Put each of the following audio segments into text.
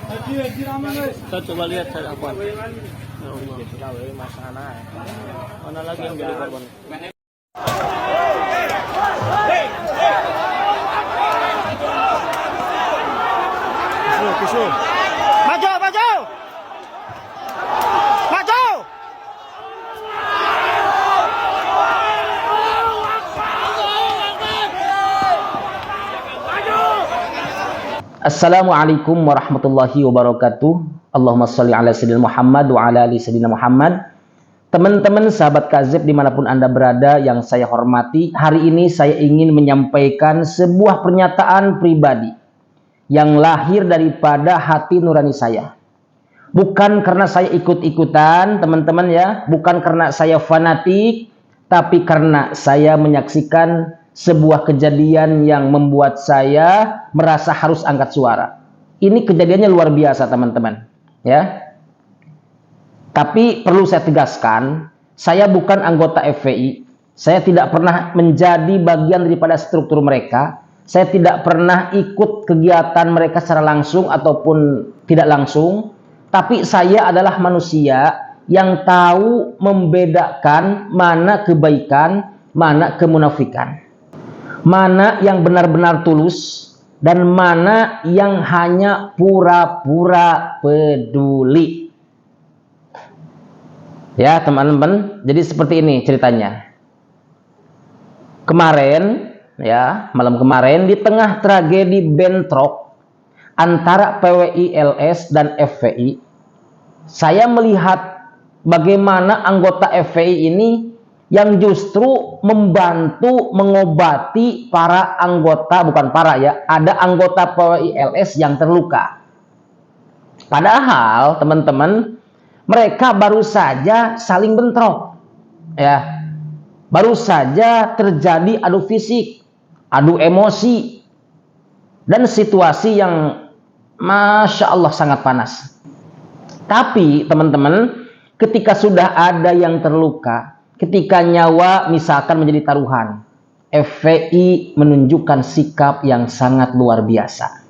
Kita coba lihat saya apa. Ya Allah. Mana lagi yang jadi korban? Maju, maju, maju. Assalamualaikum warahmatullahi wabarakatuh. Allahumma sholli ala sayyidina Muhammad wa ala ali sayyidina Muhammad. Teman-teman sahabat KAZEB dimanapun Anda berada yang saya hormati, hari ini saya ingin menyampaikan sebuah pernyataan pribadi yang lahir daripada hati nurani saya. Bukan karena saya ikut-ikutan teman-teman ya, bukan karena saya fanatik, tapi karena saya menyaksikan sebuah kejadian yang membuat saya merasa harus angkat suara. Ini kejadiannya luar biasa teman-teman ya. Tapi perlu saya tegaskan, saya bukan anggota FPI. Saya tidak pernah menjadi bagian daripada struktur mereka. Saya tidak pernah ikut kegiatan mereka secara langsung ataupun tidak langsung. Tapi saya adalah manusia yang tahu membedakan mana kebaikan, mana kemunafikan. Mana yang benar-benar tulus dan mana yang hanya pura-pura peduli. Ya teman-teman, jadi seperti ini ceritanya. Kemarin, ya malam kemarin di tengah tragedi bentrok antara PWI LS dan FPI, saya melihat bagaimana anggota FPI ini yang justru membantu mengobati para anggota, bukan para ya, ada anggota PWI LS yang terluka. Padahal teman-teman, mereka baru saja saling bentrok ya, baru saja terjadi adu fisik, adu emosi, dan situasi yang Masya Allah sangat panas. Tapi teman-teman, ketika sudah ada yang terluka, ketika nyawa misalkan menjadi taruhan, FPI menunjukkan sikap yang sangat luar biasa.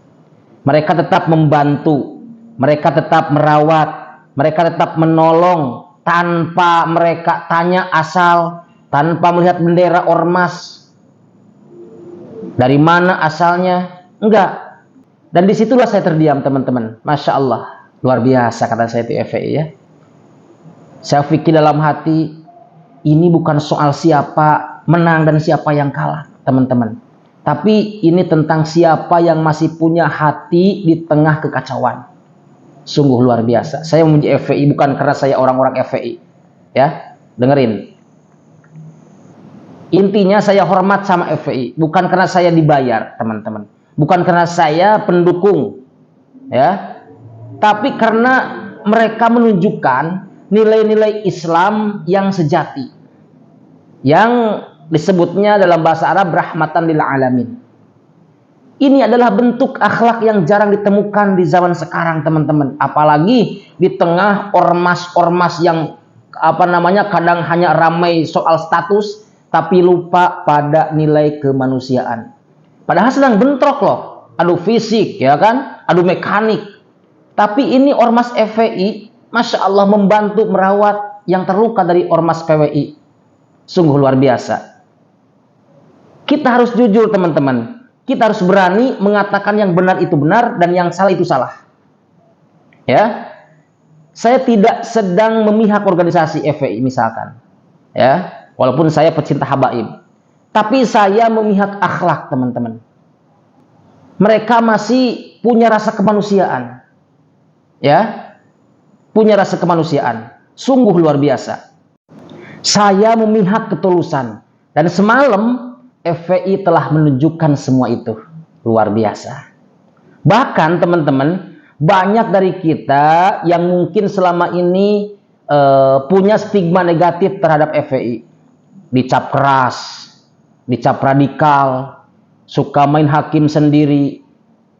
Mereka tetap membantu, mereka tetap merawat, mereka tetap menolong tanpa mereka tanya asal, tanpa melihat bendera ormas. Dari mana asalnya? Enggak. Dan disitulah saya terdiam teman-teman. Masya Allah, luar biasa kata saya itu FPI ya. Saya pikir dalam hati, ini bukan soal siapa menang dan siapa yang kalah teman-teman. Tapi ini tentang siapa yang masih punya hati di tengah kekacauan. Sungguh luar biasa. Saya memuji FPI bukan karena saya orang-orang FPI. Ya, dengerin. Intinya saya hormat sama FPI bukan karena saya dibayar, teman-teman. Bukan karena saya pendukung. Ya. Tapi karena mereka menunjukkan nilai-nilai Islam yang sejati. Yang disebutnya dalam bahasa Arab rahmatan lil alamin. Ini adalah bentuk akhlak yang jarang ditemukan di zaman sekarang teman-teman. Apalagi di tengah ormas-ormas yang kadang hanya ramai soal status tapi lupa pada nilai kemanusiaan. Padahal sedang bentrok loh, adu fisik ya kan, adu mekanik. Tapi ini ormas FPI, Masya Allah membantu merawat yang terluka dari ormas PWI. Sungguh luar biasa. Kita harus jujur teman-teman. Kita harus berani mengatakan yang benar itu benar dan yang salah itu salah. Ya, saya tidak sedang memihak organisasi FPI misalkan. Ya, walaupun saya pecinta habaib, tapi saya memihak akhlak teman-teman. Mereka masih punya rasa kemanusiaan. Ya, punya rasa kemanusiaan. Sungguh luar biasa. Saya memihak ketulusan dan semalam FPI telah menunjukkan semua itu. Luar biasa. Bahkan teman-teman, banyak dari kita yang mungkin selama ini punya stigma negatif terhadap FPI. Dicap keras, dicap radikal, suka main hakim sendiri.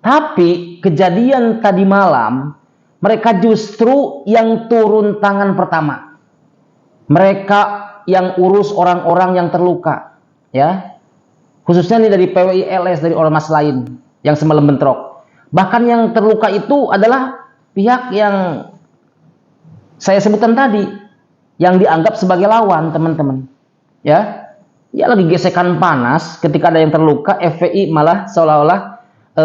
Tapi kejadian tadi malam, mereka justru yang turun tangan pertama. Mereka yang urus orang-orang yang terluka. Ya, khususnya nih dari PWI LS, dari ormas lain yang semalam bentrok. Bahkan yang terluka itu adalah pihak yang saya sebutkan tadi, yang dianggap sebagai lawan, teman-teman. Ya, ya lagi gesekan panas, ketika ada yang terluka, FPI malah seolah-olah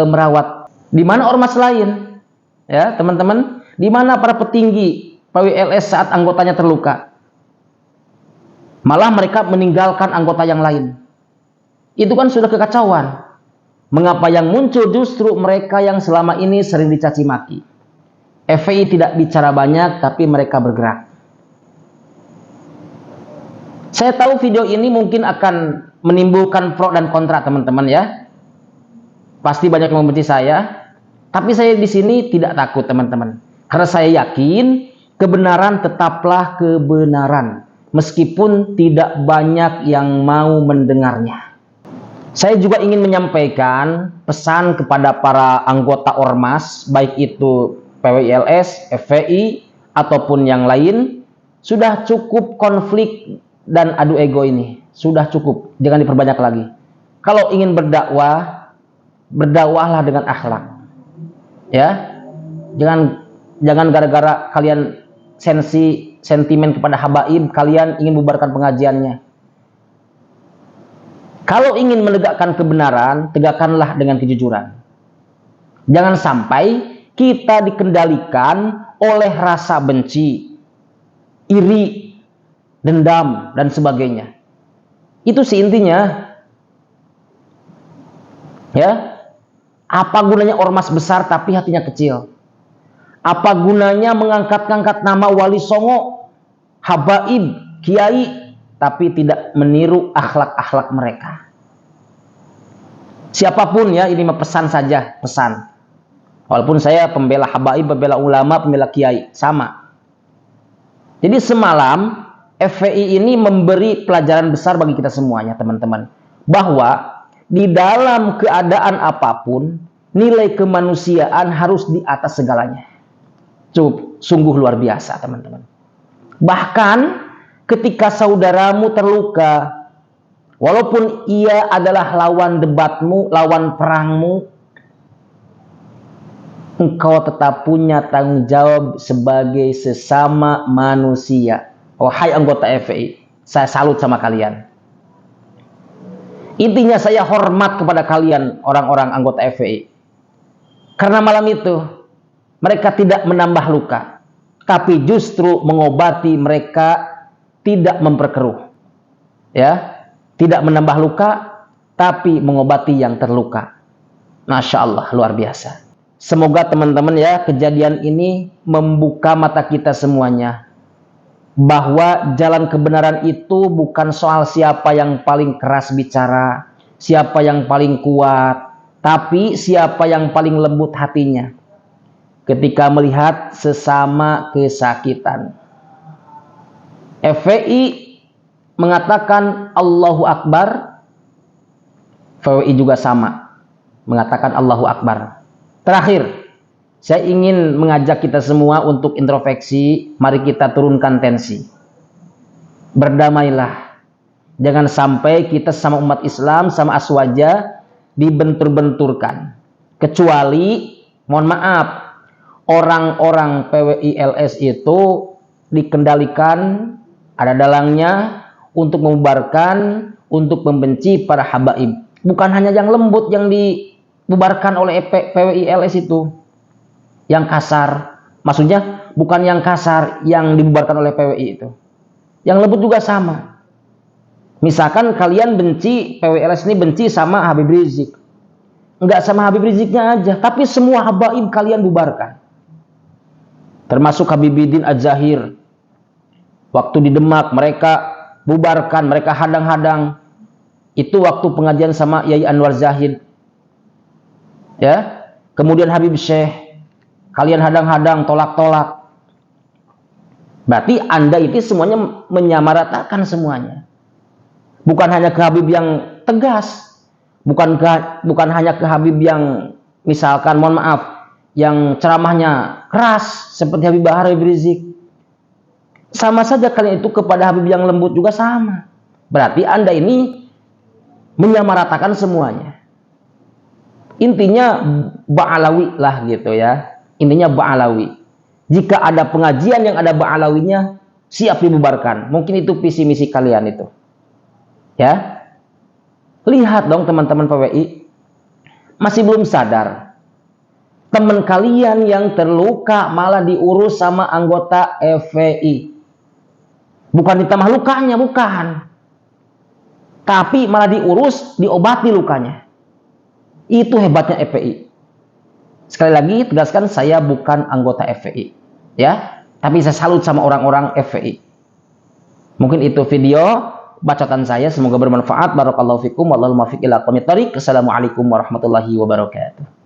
merawat. Di mana ormas lain? Ya, teman-teman, di mana para petinggi PWLS saat anggotanya terluka? Malah mereka meninggalkan anggota yang lain. Itu kan sudah kekacauan. Mengapa yang muncul justru mereka yang selama ini sering dicaci maki? FPI tidak bicara banyak, tapi mereka bergerak. Saya tahu video ini mungkin akan menimbulkan pro dan kontra, teman-teman ya. Pasti banyak yang membenci saya, tapi saya di sini tidak takut, teman-teman. Karena saya yakin kebenaran tetaplah kebenaran, meskipun tidak banyak yang mau mendengarnya. Saya juga ingin menyampaikan pesan kepada para anggota ormas, baik itu PWLS, FPI, ataupun yang lain. Sudah cukup konflik dan adu ego ini. Sudah cukup, jangan diperbanyak lagi. Kalau ingin berdakwah, berdakwahlah dengan akhlak. Ya, jangan gara-gara kalian sentimen kepada habaib, kalian ingin bubarkan pengajiannya. Kalau ingin menegakkan kebenaran, tegakkanlah dengan kejujuran. Jangan sampai kita dikendalikan oleh rasa benci, iri, dendam, dan sebagainya. Itu sih intinya. Ya, apa gunanya ormas besar tapi hatinya kecil? Apa gunanya mengangkat-angkat nama wali songo, habaib, kiai, tapi tidak meniru akhlak-akhlak mereka? Siapapun ya, ini pesan saja, pesan. Walaupun saya pembela habaib, pembela ulama, pembela kiai, sama. Jadi semalam FPI ini memberi pelajaran besar bagi kita semuanya, teman-teman. Bahwa di dalam keadaan apapun, nilai kemanusiaan harus di atas segalanya. Sungguh luar biasa, teman-teman. Bahkan ketika saudaramu terluka, walaupun ia adalah lawan debatmu, lawan perangmu, engkau tetap punya tanggung jawab sebagai sesama manusia. Wahai anggota FPI, saya salut sama kalian. Intinya saya hormat kepada kalian, orang-orang anggota FPI. Karena malam itu, mereka tidak menambah luka, tapi justru mengobati, mereka tidak memperkeruh. Ya, tidak menambah luka, tapi mengobati yang terluka. Masya Allah, luar biasa. Semoga teman-teman ya, kejadian ini membuka mata kita semuanya. Bahwa jalan kebenaran itu bukan soal siapa yang paling keras bicara, siapa yang paling kuat, tapi siapa yang paling lembut hatinya ketika melihat sesama kesakitan. FPI mengatakan Allahu Akbar, FPI juga sama mengatakan Allahu Akbar. Terakhir, saya ingin mengajak kita semua untuk introspeksi. Mari kita turunkan tensi. Berdamailah. Jangan sampai kita sama umat Islam, sama aswaja dibentur-benturkan. Kecuali, mohon maaf, orang-orang PWILS itu dikendalikan, ada dalangnya untuk membubarkan, untuk membenci para habaib. Bukan hanya yang lembut yang dibubarkan oleh PWILS itu, yang kasar. Maksudnya bukan yang kasar yang dibubarkan oleh PWI itu, yang lembut juga sama. Misalkan kalian benci, PWLS ini benci sama Habib Rizik, enggak sama Habib Riziknya aja, tapi semua habaib kalian bubarkan. Termasuk Habibidin Az-Zahir. Waktu di Demak mereka bubarkan, mereka hadang-hadang. Itu waktu pengajian sama Yai Anwar Zahid. Ya, kemudian Habib Syekh, kalian hadang-hadang, tolak-tolak. Berarti Anda itu semuanya menyamaratakan semuanya. Bukan hanya ke Habib yang tegas, bukan hanya ke Habib yang misalkan, mohon maaf, yang ceramahnya keras seperti Habib Bahar, Habib Rizik. Sama saja kalian itu kepada Habib yang lembut juga sama. Berarti Anda ini menyamaratakan semuanya. Intinya Ba'alawi lah gitu ya. Intinya Ba'alawi. Jika ada pengajian yang ada ba'alawinya, siap dibubarkan. Mungkin itu visi misi kalian itu. Ya. Lihat dong teman-teman PWI. Masih belum sadar. Teman kalian yang terluka malah diurus sama anggota FPI. Bukan ditambah lukanya, bukan. Tapi malah diurus, diobati lukanya. Itu hebatnya FPI. Sekali lagi tegaskan, saya bukan anggota FPI. Ya, tapi saya salut sama orang-orang FPI. Mungkin itu video bacotan saya, semoga bermanfaat. Barakallahu fikum, wallahu muwaffiq ila aqwamit thoriq. Assalamualaikum warahmatullahi wabarakatuh.